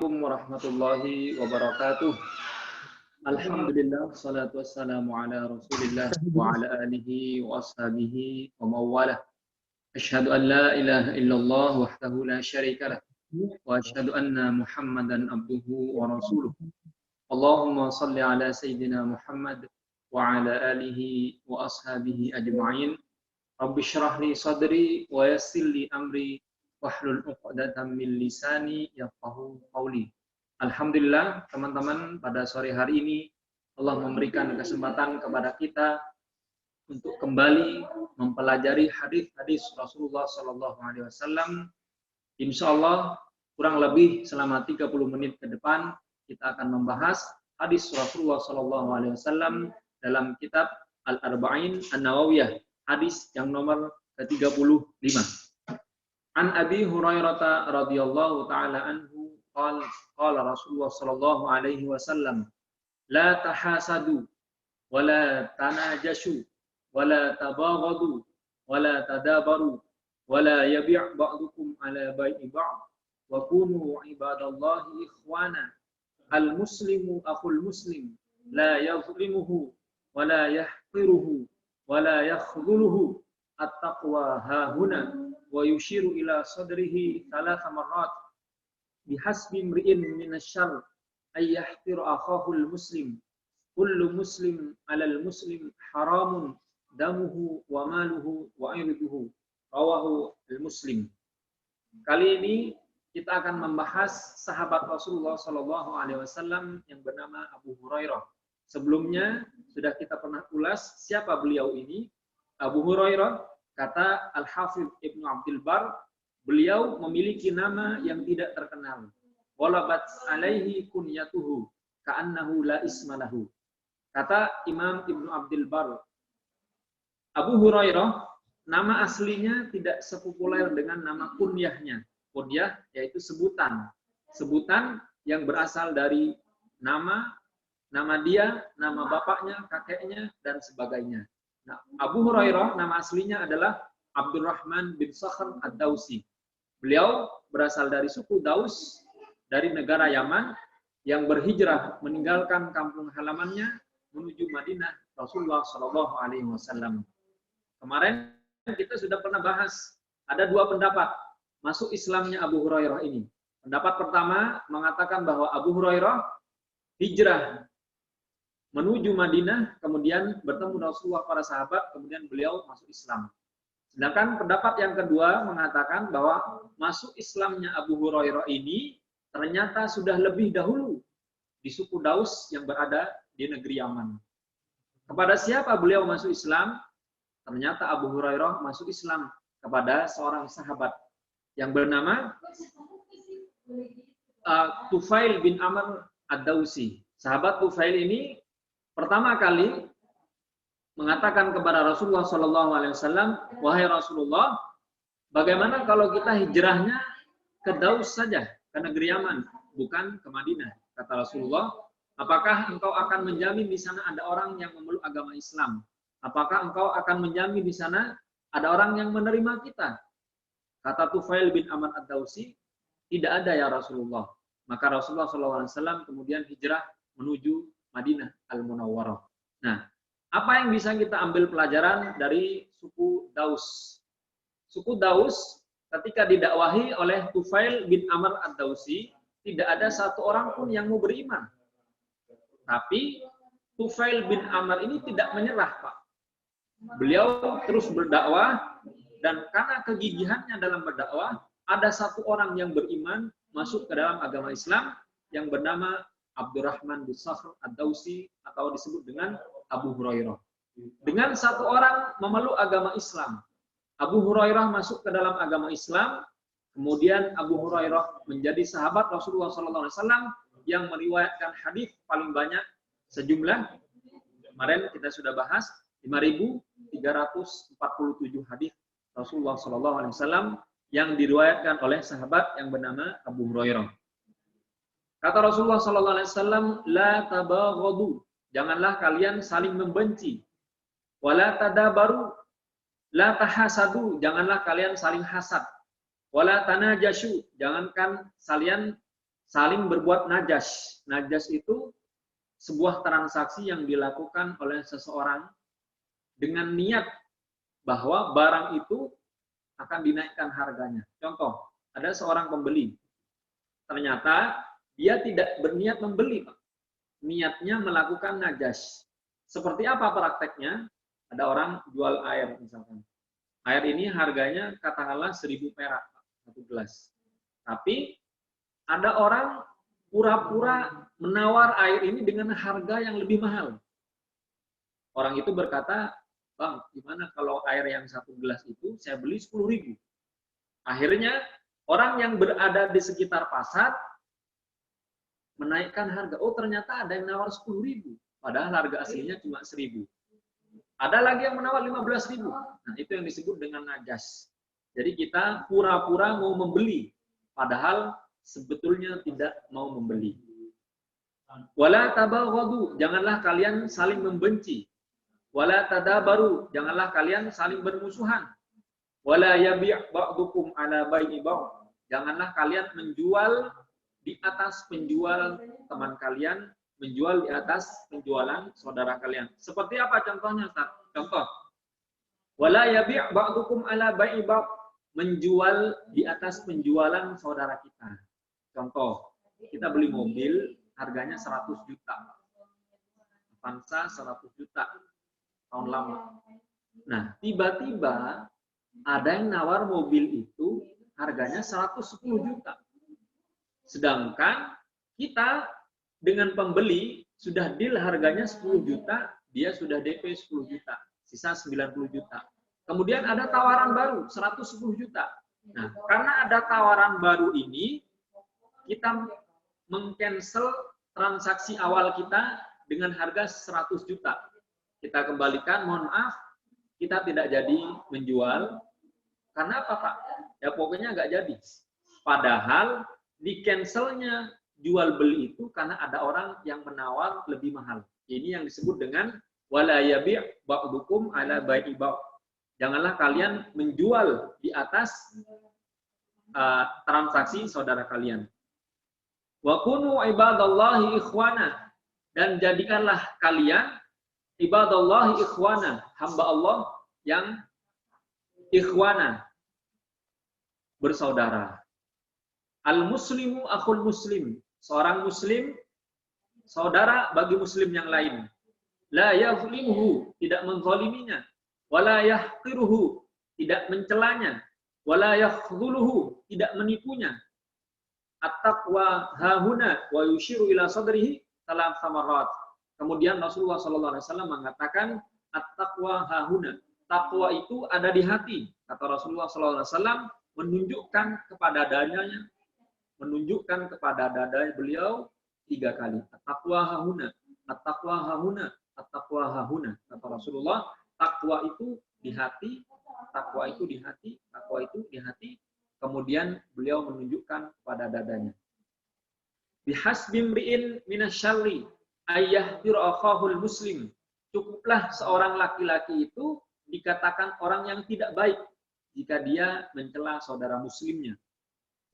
Assalamualaikum warahmatullahi wabarakatuh. Alhamdulillah, salatu wassalamu ala rasulillah wa ala alihi wa ashabihi wa mawalah. Asyhadu an la ilaha illallah wahdahu la syarika lah. Wa asyhadu anna Muhammadan abduhu wa rasuluh. Allahumma salli ala Sayyidina Muhammad wa ala alihi wa ashabihi ajma'in. Rabbi syrah li sadri wa yassir li amri wahlul 'uqdatam min lisani yafqahu qawli. Alhamdulillah, teman-teman, pada sore hari ini Allah memberikan kesempatan kepada kita untuk kembali mempelajari hadis-hadis Rasulullah sallallahu alaihi wasallam. Insyaallah kurang lebih selama 30 menit ke depan kita akan membahas hadis Rasulullah sallallahu alaihi wasallam dalam kitab Al-Arba'in An-Nawawiyah, hadis yang nomor ke-35. An Abi Hurairah radhiyallahu taala anhu qala Rasulullah sallallahu alaihi wasallam la tahasadu wa la tanajashu wa la tabaghadu wa la tadabaru wa la yabi' ba'dukum ala bai'i ba'd wa kunu ibadallahi ikhwana al muslimu akhul muslim la yazlimuhu wa la yahqiruhu wa la yakhdhuluhu at-taqwa hahuna wa yushiru ila sadrihi thalatha marrat bihasbi imri'in minasyarr ay yahqiru akhahu al-muslim kullu muslim 'alal muslim haramun damuhu wa maluhu wa 'irduhu rawahu al-Muslim. Kali ini kita akan membahas sahabat Rasulullah sallallahu alaihi wasallam yang bernama Abu Hurairah. Sebelumnya sudah kita pernah ulas siapa beliau ini. Abu Hurairah, kata Al-Hafidh Ibnu Abdul Bar, beliau memiliki nama yang tidak terkenal. Walabat alaihi kunyatuhu ka'annahu la ismalahu. Kata Imam Ibnu Abdul Bar, Abu Hurairah nama aslinya tidak sepopuler dengan nama kunyahnya. Kunyah yaitu sebutan. Sebutan yang berasal dari nama dia, nama bapaknya, kakeknya, dan sebagainya. Nah, Abu Hurairah nama aslinya adalah Abdurrahman bin Sakhr ad-Dausi. Beliau berasal dari suku Daus dari negara Yaman yang berhijrah meninggalkan kampung halamannya menuju Madinah Rasulullah Shallallahu Alaihi Wasallam. Kemarin kita sudah pernah bahas ada dua pendapat masuk Islamnya Abu Hurairah ini. Pendapat pertama mengatakan bahwa Abu Hurairah hijrah menuju Madinah, kemudian bertemu Rasulullah para sahabat, kemudian beliau masuk Islam. Sedangkan pendapat yang kedua mengatakan bahwa masuk Islamnya Abu Hurairah ini ternyata sudah lebih dahulu di suku Daus yang berada di negeri Yaman. Kepada siapa beliau masuk Islam? Ternyata Abu Hurairah masuk Islam kepada seorang sahabat yang bernama Tufail bin Amr ad-Dausi. Sahabat Tufail ini pertama kali mengatakan kepada Rasulullah Shallallahu Alaihi Wasallam, wahai Rasulullah, bagaimana kalau kita hijrahnya ke Daus saja, ke negeri Yaman, bukan ke Madinah? Kata Rasulullah, apakah engkau akan menjamin di sana ada orang yang memeluk agama Islam? Apakah engkau akan menjamin di sana ada orang yang menerima kita? Kata Tufail bin Amr ad-Dausi, tidak ada ya Rasulullah. Maka Rasulullah Shallallahu Alaihi Wasallam kemudian hijrah menuju Madinah Al-Munawwarah. Nah, apa yang bisa kita ambil pelajaran dari suku Daus? Suku Daus ketika didakwahi oleh Tufail bin Amr ad-Dausi, tidak ada satu orang pun yang mau beriman. Tapi Tufail bin Amr ini tidak menyerah, Pak. Beliau terus berdakwah, dan karena kegigihannya dalam berdakwah, ada satu orang yang beriman masuk ke dalam agama Islam yang bernama Abdurrahman bin Sakhr ad-Dausi atau disebut dengan Abu Hurairah. Dengan satu orang memeluk agama Islam, Abu Hurairah masuk ke dalam agama Islam, kemudian Abu Hurairah menjadi sahabat Rasulullah SAW yang meriwayatkan hadis paling banyak sejumlah, kemarin kita sudah bahas 5.347 hadis Rasulullah SAW yang diriwayatkan oleh sahabat yang bernama Abu Hurairah. Kata Rasulullah sallallahu alaihi wasallam, la tabaghadu, janganlah kalian saling membenci. Wala tadabaru, la tahasadu, janganlah kalian saling hasad. Wala tanajashu, jangankan saling berbuat najas. Najas itu sebuah transaksi yang dilakukan oleh seseorang dengan niat bahwa barang itu akan dinaikkan harganya. Contoh, ada seorang pembeli. Ternyata dia tidak berniat membeli, Pak. Niatnya melakukan najas. Seperti apa prakteknya? Ada orang jual air misalkan. Air ini harganya katakanlah 1.000 perak satu gelas. Tapi ada orang pura-pura menawar air ini dengan harga yang lebih mahal. Orang itu berkata, "Bang, gimana kalau air yang satu gelas itu saya beli 10.000?" Akhirnya orang yang berada di sekitar pasar menaikkan harga. Oh, ternyata ada yang nawar 10.000, padahal harga aslinya cuma 1.000. Ada lagi yang menawar 15.000. Nah, itu yang disebut dengan najas. Jadi kita pura-pura mau membeli, padahal sebetulnya tidak mau membeli. Wala tabaghadu, janganlah kalian saling membenci. Wala tadabaru, janganlah kalian saling bermusuhan. Wala yabi' ba'dukum ala bai'i ba'd, janganlah kalian menjual di atas penjual teman kalian, menjual di atas penjualan saudara kalian. Seperti apa contohnya, Ustaz? Contoh. Wala yabi' ba'dukum ala bai'i ba'd, menjual di atas penjualan saudara kita. Contoh, kita beli mobil harganya 100 juta. Avanza 100 juta tahun lama. Nah, tiba-tiba ada yang nawar mobil itu harganya 110 juta. Sedangkan kita dengan pembeli sudah deal harganya 10 juta, dia sudah DP 10 juta, sisa 90 juta. Kemudian ada tawaran baru 110 juta. Nah, karena ada tawaran baru ini, kita meng-cancel transaksi awal kita dengan harga 100 juta. Kita kembalikan, mohon maaf, kita tidak jadi menjual. Karena apa, Pak? Ya pokoknya nggak jadi. Padahal di cancelnya jual beli itu karena ada orang yang menawar lebih mahal. Ini yang disebut dengan wala yabi' ba'dukum ala bai'i ba'd. Janganlah kalian menjual di atas transaksi saudara kalian. Wa kunu ibadallahi ikhwana, dan jadikanlah kalian ibadallahi ikhwana, hamba Allah yang ikhwana, bersaudara. Al-muslimu akhul muslim, seorang muslim saudara bagi muslim yang lain. La yazlimuhu, tidak menzaliminya. Wala yahqiruhu, tidak mencelanya. Wala yakhdhuluhu, tidak menipunya. At-taqwa hahuna wa yushiru ila sadrihi salam samarat. Kemudian Rasulullah SAW mengatakan at-taqwa hahuna. Takwa itu ada di hati. Kata Rasulullah SAW, menunjukkan kepada dadanya, menunjukkan kepada dada beliau 3 kali. At-taqwa hahuna, at-taqwa hahuna, at-taqwa hahuna. Kata Rasulullah, takwa itu di hati, takwa itu di hati, takwa itu di hati. Kemudian beliau menunjukkan kepada dadanya. Bihasbi mri'in minasyarri ayyahdir akhahul muslim. Cukuplah seorang laki-laki itu dikatakan orang yang tidak baik jika dia mencela saudara muslimnya.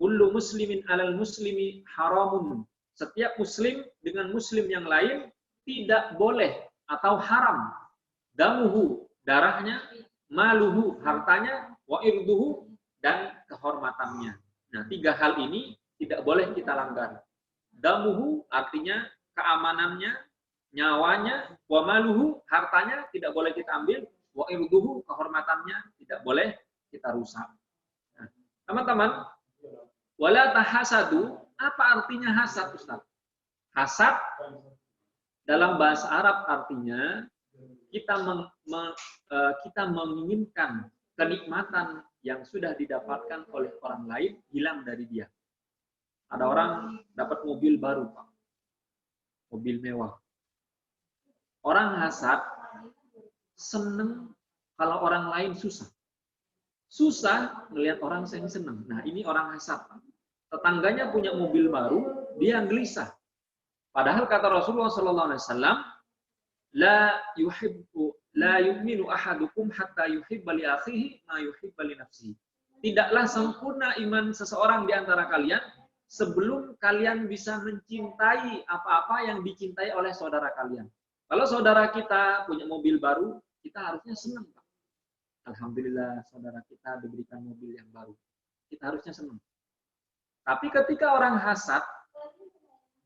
Kullu muslimin alal muslimi haramun. Setiap muslim dengan muslim yang lain tidak boleh atau haram. Damuhu, darahnya, maluhu, hartanya, wa irduhu, dan kehormatannya. Nah, 3 hal ini tidak boleh kita langgar. Damuhu artinya keamanannya, nyawanya, wa maluhu, hartanya tidak boleh kita ambil, wa irduhu, kehormatannya tidak boleh kita rusak. Nah, teman-teman, wala tahasadu, apa artinya hasad, Ustaz? Hasad dalam bahasa Arab artinya kita menginginkan kenikmatan yang sudah didapatkan oleh orang lain hilang dari dia. Ada orang dapat mobil baru, Pak. Mobil mewah. Orang hasad seneng kalau orang lain susah. Susah melihat orang yang senang. Nah, ini orang hasad. Tetangganya punya mobil baru, dia gelisah. Padahal kata Rasulullah SAW, la yu'minu ahadukum hatta yuhibba li akhihi ma yuhibba li nafsihi. Tidaklah sempurna iman seseorang di antara kalian sebelum kalian bisa mencintai apa-apa yang dicintai oleh saudara kalian. Kalau saudara kita punya mobil baru, kita harusnya senang, Pak. Alhamdulillah saudara kita diberikan mobil yang baru. Kita harusnya senang. Tapi ketika orang hasad,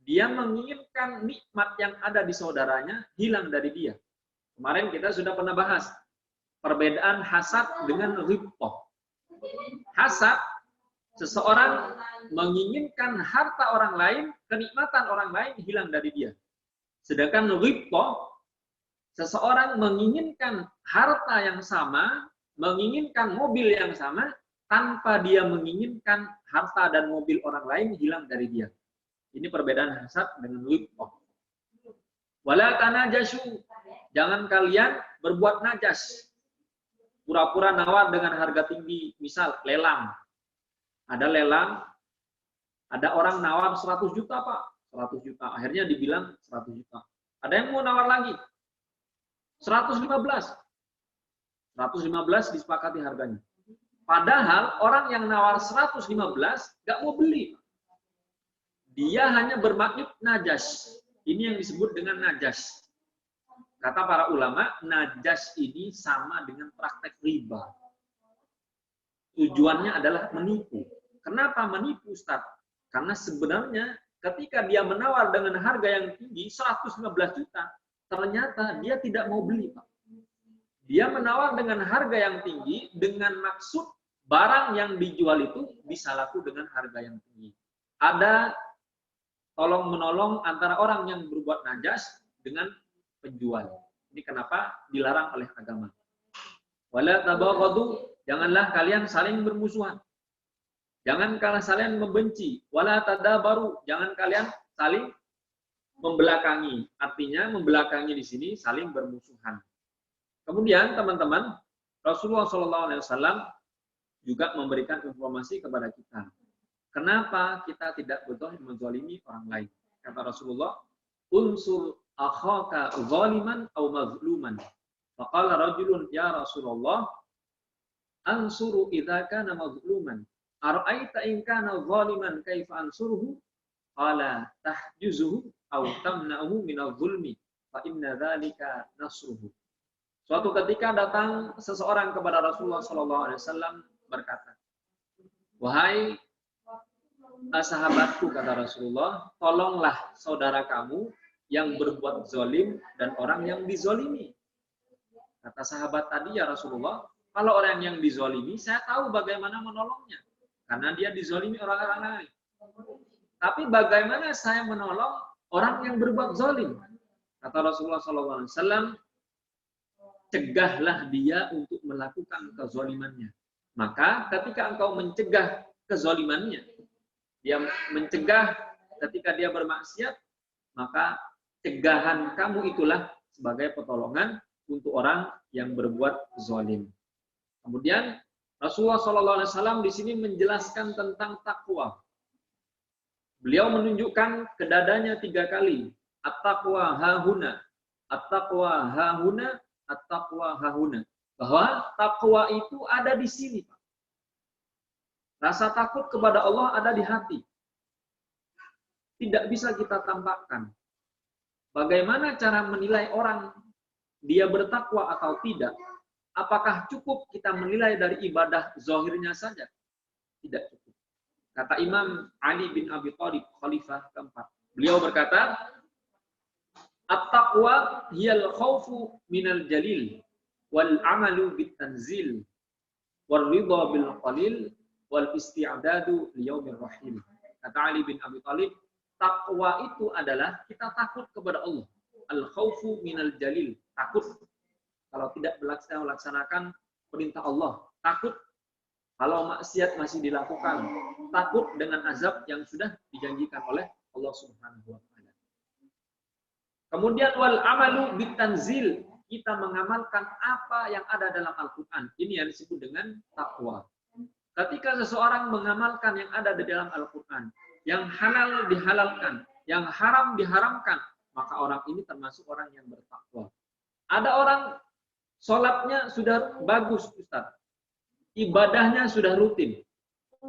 dia menginginkan nikmat yang ada di saudaranya hilang dari dia. Kemarin kita sudah pernah bahas perbedaan hasad dengan ghibthah. Hasad, seseorang menginginkan harta orang lain, kenikmatan orang lain hilang dari dia. Sedangkan ghibthah, seseorang menginginkan harta yang sama, menginginkan mobil yang sama, tanpa dia menginginkan harta dan mobil orang lain hilang dari dia. Ini perbedaan hasad dengan ghibthah. Wala tanajashu, jangan kalian berbuat najas. Pura-pura nawar dengan harga tinggi, misal lelang. Ada lelang, ada orang nawar 100 juta, Pak. 100 juta. Akhirnya dibilang 100 juta. Ada yang mau nawar lagi. 115. 115 disepakati harganya. Padahal orang yang nawar 115 nggak mau beli. Dia hanya bermaksud najas. Ini yang disebut dengan najas. Kata para ulama, najas ini sama dengan praktek riba. Tujuannya adalah menipu. Kenapa menipu, Ustaz? Karena sebenarnya ketika dia menawar dengan harga yang tinggi, 115 juta, ternyata dia tidak mau beli, Pak. Dia menawar dengan harga yang tinggi dengan maksud barang yang dijual itu bisa laku dengan harga yang tinggi. Ada tolong-menolong antara orang yang berbuat najas dengan penjual. Ini kenapa dilarang oleh agama. Wala tabaghadu, janganlah kalian saling bermusuhan. Jangan kalian saling membenci. Wala tadabaru, jangan kalian saling membelakangi. Artinya membelakangi di sini saling bermusuhan. Kemudian teman-teman, Rasulullah SAW juga memberikan informasi kepada kita. Kenapa kita tidak boleh menzalimi orang lain? Kata Rasulullah, unsur akhaka zaliman aw mazluman. Faqala rajulun ya Rasulullah, ansuru idza kana mazluman. Ara'aita in kana zaliman kaifa ansuruhu? Qala tahjuzuhu aw tamna'uhu min adh-dhulmi fa inna dzalika nasruhu. Suatu ketika datang seseorang kepada Rasulullah SAW berkata, wahai sahabatku, kata Rasulullah, tolonglah saudara kamu yang berbuat zalim dan orang yang dizalimi. Kata sahabat tadi, ya Rasulullah, kalau orang yang dizalimi, saya tahu bagaimana menolongnya. Karena dia dizalimi orang-orang lain. Tapi bagaimana saya menolong orang yang berbuat zalim? Kata Rasulullah SAW, cegahlah dia untuk melakukan kezalimannya. Maka ketika engkau mencegah kezalimannya, dia mencegah ketika dia bermaksiat, maka cegahan kamu itulah sebagai pertolongan untuk orang yang berbuat zalim. Kemudian Rasulullah SAW di sini menjelaskan tentang takwa. Beliau menunjukkan ke dadanya 3 kali, at-taqwa hahuna, at-taqwa hahuna, at-taqwa hahuna. Bahwa takwa itu ada di sini, Pak. Rasa takut kepada Allah ada di hati. Tidak bisa kita tampakkan. Bagaimana cara menilai orang dia bertakwa atau tidak? Apakah cukup kita menilai dari ibadah zahirnya saja? Tidak cukup. Kata Imam Ali bin Abi Thalib, khalifah keempat. Beliau berkata, at-taqwa hiyal khawfu minal jalil wal amalu bit tanzil wal ridha bil qalil wal isti'dadu liyaumir rahim. Kata Ali bin Abi Thalib, takwa itu adalah kita takut kepada Allah. Al-khawfu minal jalil, takut kalau tidak melaksanakan perintah Allah, takut kalau maksiat masih dilakukan, takut dengan azab yang sudah dijanjikan oleh Allah Subhanahu wa taala. Kemudian wal amalu bitanzil, kita mengamalkan apa yang ada dalam Al-Qur'an. Ini yang disebut dengan takwa. Ketika seseorang mengamalkan yang ada di dalam Al-Qur'an, yang halal dihalalkan, yang haram diharamkan, maka orang ini termasuk orang yang bertakwa. Ada orang sholatnya sudah bagus, Ustaz. Ibadahnya sudah rutin.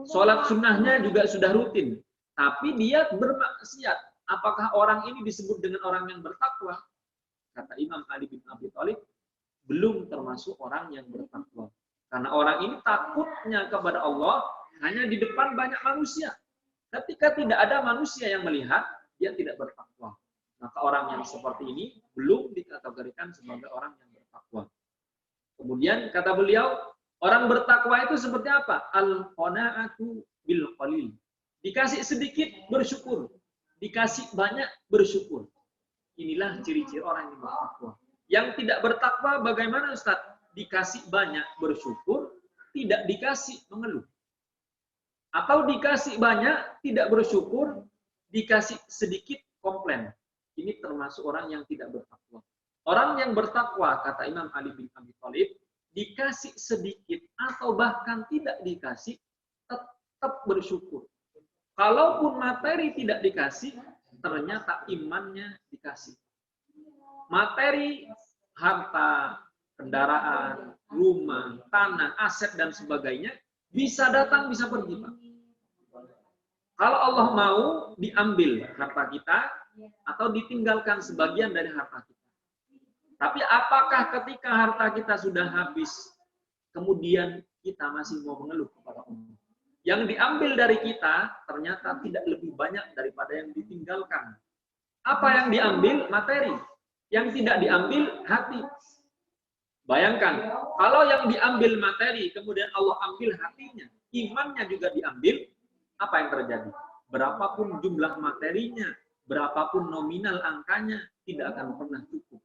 Sholat sunnahnya juga sudah rutin. tapi dia bermaksiat. Apakah orang ini disebut dengan orang yang bertakwa? Kata Imam Ali bin Abi Thalib, belum termasuk orang yang bertakwa. Karena orang ini takutnya kepada Allah hanya di depan banyak manusia. Ketika tidak ada manusia yang melihat, dia tidak bertakwa. Maka orang yang seperti ini belum dikategorikan sebagai orang yang bertakwa. Kemudian kata beliau, orang bertakwa itu seperti apa? Al-qana'atu bil qalil. Dikasih sedikit bersyukur, dikasih banyak bersyukur. Inilah ciri-ciri orang yang bertakwa. Yang tidak bertakwa bagaimana Ustaz? Dikasih banyak bersyukur, tidak dikasih mengeluh. Atau dikasih banyak tidak bersyukur, dikasih sedikit komplain. Ini termasuk orang yang tidak bertakwa. Orang yang bertakwa, kata Imam Ali bin Abi Thalib, dikasih sedikit atau bahkan tidak dikasih, tetap bersyukur. Kalaupun materi tidak dikasih, ternyata imannya dikasih. Materi, harta, kendaraan, rumah, tanah, aset, dan sebagainya, bisa datang, bisa pergi, Pak. Kalau Allah mau, diambil harta kita, atau ditinggalkan sebagian dari harta kita. Tapi apakah ketika harta kita sudah habis, kemudian kita masih mau mengeluh kepada Allah? Yang diambil dari kita ternyata tidak lebih banyak daripada yang ditinggalkan. Apa yang diambil? Materi. Yang tidak diambil, hati. Bayangkan, kalau yang diambil materi, kemudian Allah ambil hatinya, imannya juga diambil, apa yang terjadi? Berapapun jumlah materinya, berapapun nominal angkanya, tidak akan pernah cukup.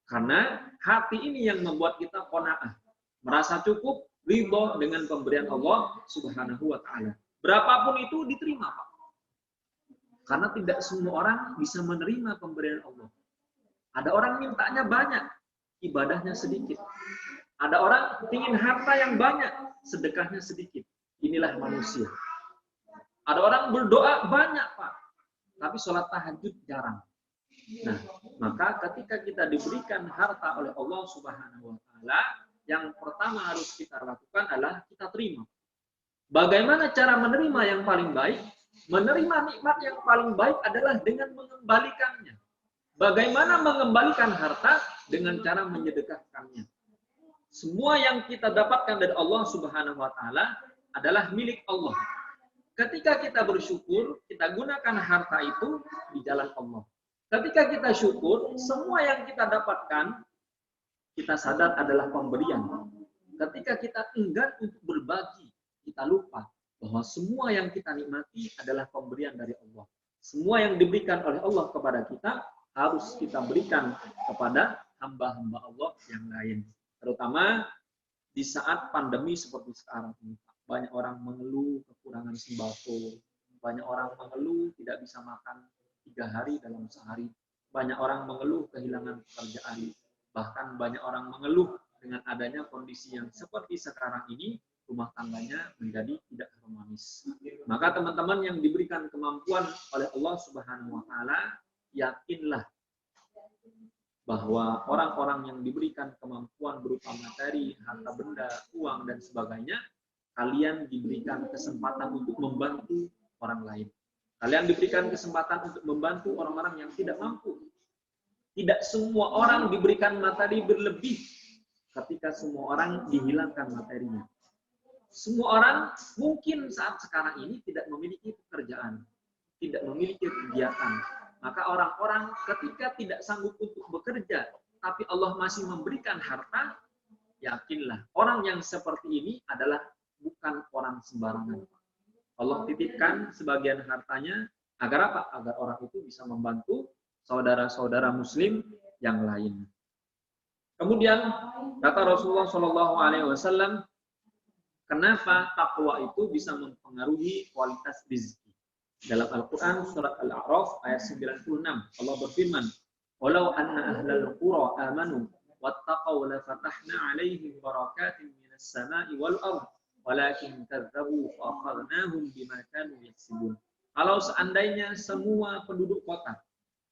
Karena hati ini yang membuat kita qanaah, merasa cukup, ridho dengan pemberian Allah Subhanahu wa Ta'ala. Berapapun itu diterima, Pak. Karena tidak semua orang bisa menerima pemberian Allah. Ada orang mintanya banyak, ibadahnya sedikit. Ada orang ingin harta yang banyak, sedekahnya sedikit. Inilah manusia. Ada orang berdoa banyak, Pak, tapi sholat tahajud jarang. Nah, maka ketika kita diberikan harta oleh Allah Subhanahu wa Ta'ala, yang pertama harus kita lakukan adalah kita terima. Bagaimana cara menerima yang paling baik? Menerima nikmat yang paling baik adalah dengan mengembalikannya. Bagaimana mengembalikan harta? Dengan cara menyedekahkannya. Semua yang kita dapatkan dari Allah Subhanahu wa Ta'ala adalah milik Allah. Ketika kita bersyukur, kita gunakan harta itu di jalan Allah. Ketika kita syukur, semua yang kita dapatkan, kita sadar adalah pemberian. Ketika kita enggan untuk berbagi, kita lupa bahwa semua yang kita nikmati adalah pemberian dari Allah. Semua yang diberikan oleh Allah kepada kita, harus kita berikan kepada hamba-hamba Allah yang lain. Terutama di saat pandemi seperti sekarang ini. Banyak orang mengeluh kekurangan sembako. Banyak orang mengeluh tidak bisa makan 3 hari dalam sehari. Banyak orang mengeluh kehilangan pekerjaan. Bahkan banyak orang mengeluh dengan adanya kondisi yang seperti sekarang ini, rumah tangganya menjadi tidak harmonis. Maka teman-teman yang diberikan kemampuan oleh Allah Subhanahu wa Ta'ala, yakinlah bahwa orang-orang yang diberikan kemampuan berupa materi, harta benda, uang, dan sebagainya, kalian diberikan kesempatan untuk membantu orang lain. Kalian diberikan kesempatan untuk membantu orang-orang yang tidak mampu. Tidak semua orang diberikan materi berlebih ketika semua orang dihilangkan materinya. Semua orang mungkin saat sekarang ini tidak memiliki pekerjaan, tidak memiliki kegiatan. Maka orang-orang ketika tidak sanggup untuk bekerja, tapi Allah masih memberikan harta, yakinlah orang yang seperti ini adalah bukan orang sembarangan. Allah titipkan sebagian hartanya agar apa? Agar orang itu bisa membantu saudara-saudara Muslim yang lain. Kemudian kata Rasulullah SAW, kenapa takwa itu bisa mempengaruhi kualitas rezeki? Dalam Al-Quran surat Al-A'raf ayat 96 Allah berfirman, "Walau anna ahlal qura amanu wattaqaw la fatahna 'alaihim barakatin minas sama'i wal ardh walakin kadzdzabu fa akhadnahum bima kanu yaksibun." Kalau seandainya semua penduduk kota,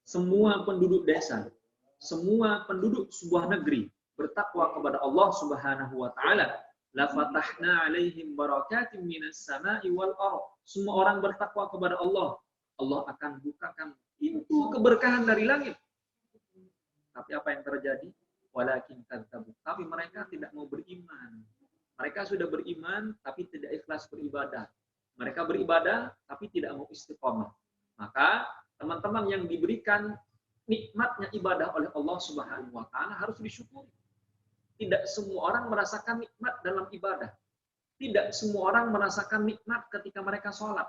semua penduduk desa, semua penduduk sebuah negeri bertakwa kepada Allah Subhanahu wa Ta'ala, la fatahna 'alaihim barakatim minas sama'i wal ardh. Semua orang bertakwa kepada Allah, Allah akan bukakan pintu keberkahan dari langit. Tapi apa yang terjadi? Walakin kadzabu. Tapi mereka tidak mau beriman. Mereka sudah beriman tapi tidak ikhlas beribadah. Mereka beribadah tapi tidak mau istiqomah. Maka teman-teman yang diberikan nikmatnya ibadah oleh Allah Subhanahu wa taala harus disyukuri. Tidak semua orang merasakan nikmat dalam ibadah. Tidak semua orang merasakan nikmat ketika mereka sholat.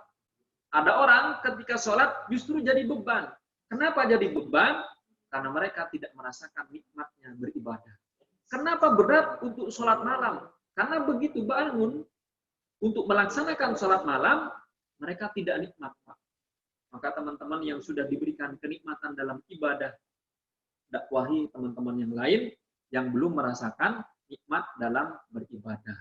Ada orang ketika sholat justru jadi beban. Kenapa jadi beban? Karena mereka tidak merasakan nikmatnya beribadah. Kenapa berat untuk sholat malam? Karena begitu bangun untuk melaksanakan sholat malam, mereka tidak nikmat. Maka teman-teman yang sudah diberikan kenikmatan dalam ibadah, dakwahi teman-teman yang lain yang belum merasakan nikmat dalam beribadah.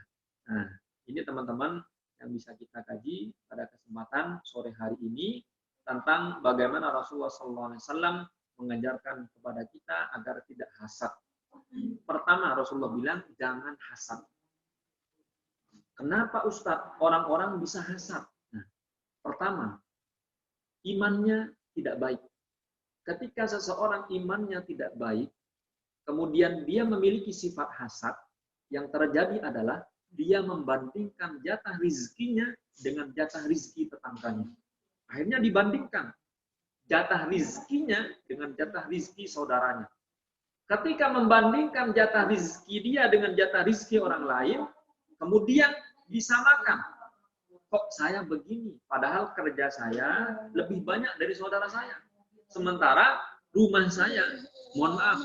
Nah, ini teman-teman yang bisa kita kaji pada kesempatan sore hari ini tentang bagaimana Rasulullah SAW mengajarkan kepada kita agar tidak hasad. Pertama, Rasulullah bilang, jangan hasad. Kenapa Ustadz orang-orang bisa hasad? Nah, pertama, imannya tidak baik. Ketika seseorang imannya tidak baik, kemudian dia memiliki sifat hasad, yang terjadi adalah dia membandingkan jatah rizkinya dengan jatah rizki tetangganya. Akhirnya dibandingkan jatah rizkinya dengan jatah rizki saudaranya. Ketika membandingkan jatah rizki dia dengan jatah rizki orang lain, kemudian disamakan. Kok saya begini? Padahal kerja saya lebih banyak dari saudara saya. Sementara rumah saya, mohon maaf,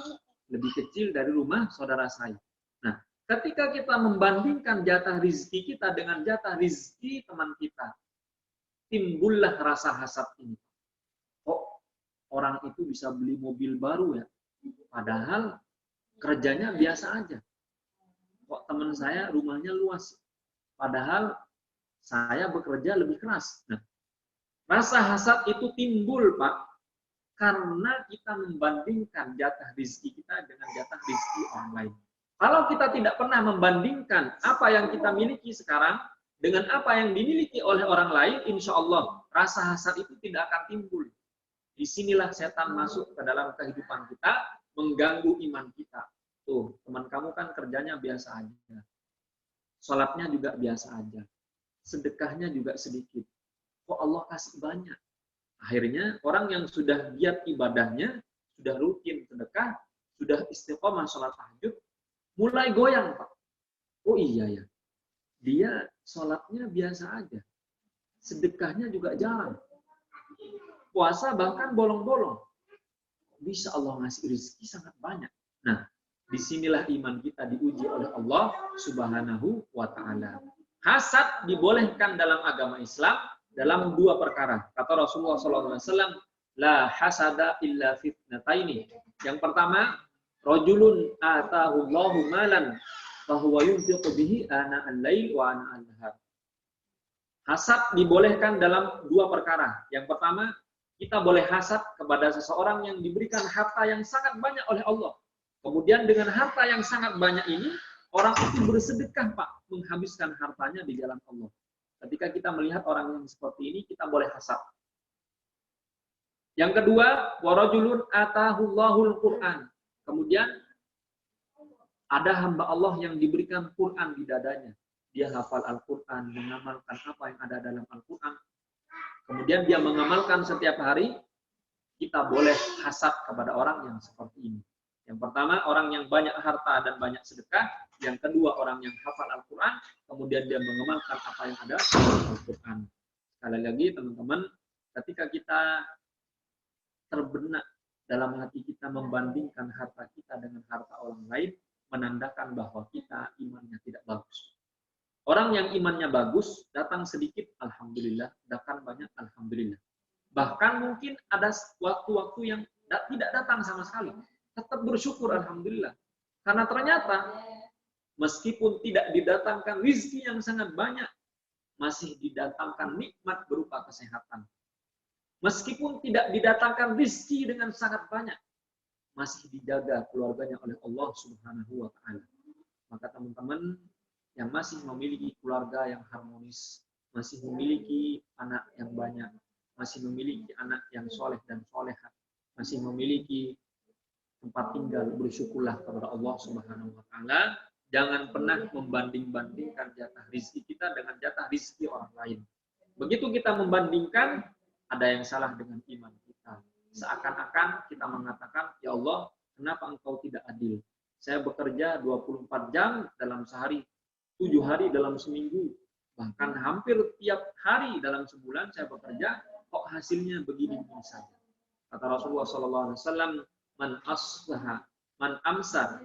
lebih kecil dari rumah saudara saya. Nah, ketika kita membandingkan jatah rizki kita dengan jatah rizki teman kita, timbullah rasa hasad ini. Kok orang itu bisa beli mobil baru ya? Padahal kerjanya biasa aja. Kok teman saya rumahnya luas? Padahal saya bekerja lebih keras. Nah, rasa hasad itu timbul, Pak, karena kita membandingkan jatah rizki kita dengan jatah rizki orang lain. Kalau kita tidak pernah membandingkan apa yang kita miliki sekarang dengan apa yang dimiliki oleh orang lain, insya Allah rasa hasad itu tidak akan timbul. Disinilah setan masuk ke dalam kehidupan kita, mengganggu iman kita. Tuh, teman kamu kan kerjanya biasa aja. Sholatnya juga biasa aja. Sedekahnya juga sedikit. Kok Allah kasih banyak? Akhirnya orang yang sudah giat ibadahnya, sudah rutin sedekah, sudah istiqomah sholat tahajud, mulai goyang, Pak. Oh iya ya, dia sholatnya biasa aja. Sedekahnya juga jarang. Puasa bahkan bolong-bolong. Bisa Allah ngasih rezeki sangat banyak. Nah, disinilah iman kita diuji oleh Allah Subhanahu wa ta'ala. Hasad dibolehkan dalam agama Islam dalam dua perkara. Kata Rasulullah SAW, la hasada illa fitnataini. Yang pertama, rajulun atahu Allahu malan fahuwa yunfiqu bihi ana al-lail wa ana an-nahar. Hasad dibolehkan dalam dua perkara. Yang pertama, kita boleh hasad kepada seseorang yang diberikan harta yang sangat banyak oleh Allah. Kemudian dengan harta yang sangat banyak ini, orang itu bersedekah, Pak, menghabiskan hartanya di jalan Allah. Ketika kita melihat orang yang seperti ini, kita boleh hasad. Yang kedua, warajulun atahullahul Qur'an. Kemudian ada hamba Allah yang diberikan Quran di dadanya. Dia hafal Al-Quran, mengamalkan apa yang ada dalam Al-Quran. Kemudian dia mengamalkan setiap hari, kita boleh hasad kepada orang yang seperti ini. Yang pertama, orang yang banyak harta dan banyak sedekah. Yang kedua, orang yang hafal Al-Quran, kemudian dia mengamalkan apa yang ada dalam Al-Quran. Sekali lagi, teman-teman, ketika kita terbenak dalam hati kita membandingkan harta kita dengan harta orang lain, menandakan bahwa kita imannya tidak bagus. Orang yang imannya bagus, datang sedikit, alhamdulillah, datang banyak, alhamdulillah. Bahkan mungkin ada waktu-waktu yang tidak datang sama sekali. Tetap bersyukur, alhamdulillah. Karena ternyata, meskipun tidak didatangkan rezeki yang sangat banyak, masih didatangkan nikmat berupa kesehatan. Meskipun tidak didatangkan rezeki dengan sangat banyak, masih dijaga keluarganya oleh Allah Subhanahu wa ta'ala. Maka teman-teman, yang masih memiliki keluarga yang harmonis, masih memiliki anak yang banyak, masih memiliki anak yang soleh dan soleha, masih memiliki tempat tinggal, bersyukurlah kepada Allah Subhanahu wa taala. Jangan pernah membanding-bandingkan jatah rizki kita dengan jatah rizki orang lain. Begitu kita membandingkan, ada yang salah dengan iman kita. Seakan-akan kita mengatakan, ya Allah, kenapa engkau tidak adil? Saya bekerja 24 jam dalam sehari, 7 hari dalam seminggu, bahkan hampir tiap hari dalam sebulan saya bekerja, kok hasilnya begini-begini saja. Kata Rasulullah SAW, man asbaha man amsa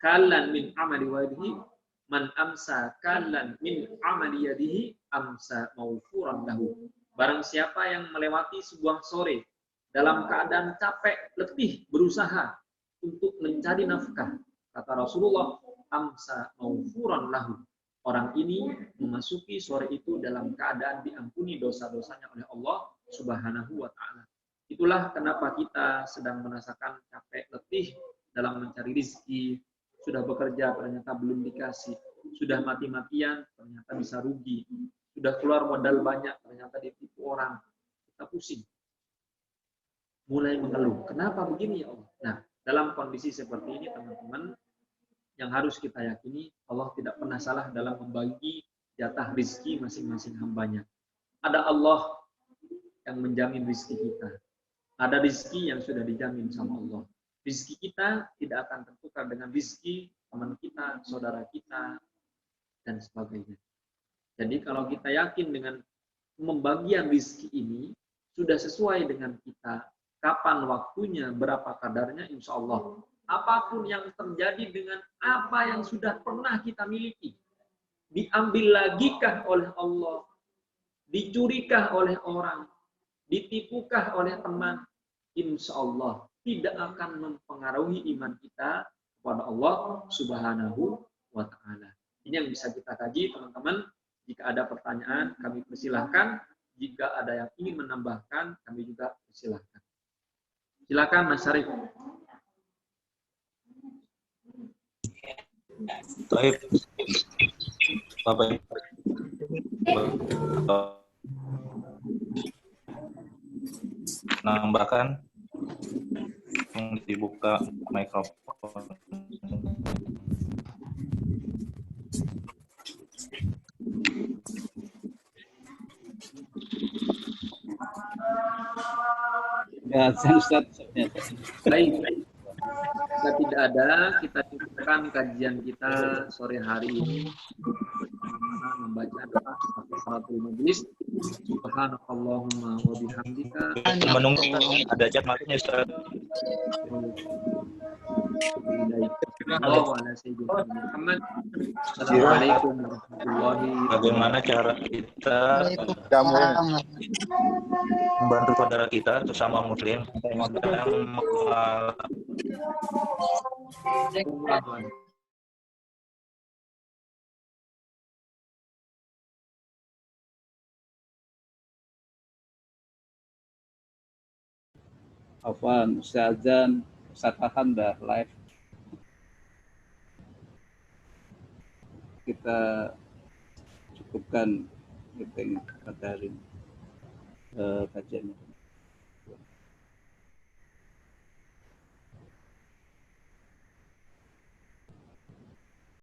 kalan min amali wadihi man amsa kalan min amali yadihi amsa maufuran lahu. Barang siapa yang melewati sebuah sore dalam keadaan capek, letih, berusaha untuk mencari nafkah, kata Rasulullah, amsa maufuran lahu. Orang ini memasuki sore itu dalam keadaan diampuni dosa-dosanya oleh Allah Subhanahu wa taala. Itulah kenapa kita sedang merasakan capek letih dalam mencari rezeki, sudah bekerja ternyata belum dikasih, sudah mati-matian ternyata bisa rugi, sudah keluar modal banyak ternyata ditipu orang, kita pusing, mulai mengeluh. Kenapa begini ya Allah? Nah, dalam kondisi seperti ini teman-teman, yang harus kita yakini Allah tidak pernah salah dalam membagi jatah rezeki masing-masing hambanya. Ada Allah yang menjamin rezeki kita. Ada rezeki yang sudah dijamin sama Allah. Rezeki kita tidak akan tertukar dengan rezeki teman kita, saudara kita, dan sebagainya. Jadi kalau kita yakin dengan pembagian rezeki ini sudah sesuai dengan kita, kapan waktunya, berapa kadarnya, insya Allah. Apapun yang terjadi dengan apa yang sudah pernah kita miliki, diambil lagikah oleh Allah, dicurikah oleh orang, ditipukah oleh teman, insya Allah tidak akan mempengaruhi iman kita kepada Allah Subhanahu wa taala. Ini yang bisa kita kaji, teman-teman. Jika ada pertanyaan, kami persilahkan. Jika ada yang ingin menambahkan, kami juga persilahkan. Silakan Mas Syarif. Baik, Bapak nambahkan, dibuka mikrofon. Ya, Ustaz. Baik. Jika tidak ada, kita cukupkan kajian kita sore hari ini. Membaca doa kafaratul majelis. Subhanakallahumma wa bihamdika. Menunggu ada chat masuknya, Ustaz. Assalamualaikum warahmatullahi wabarakatuh. Bagaimana cara kita membantu saudara kita sesama muslim dalam Afwan, Ustaz Azan, Ustaz Farhan dah live. Kita cukupkan materi kajiannya.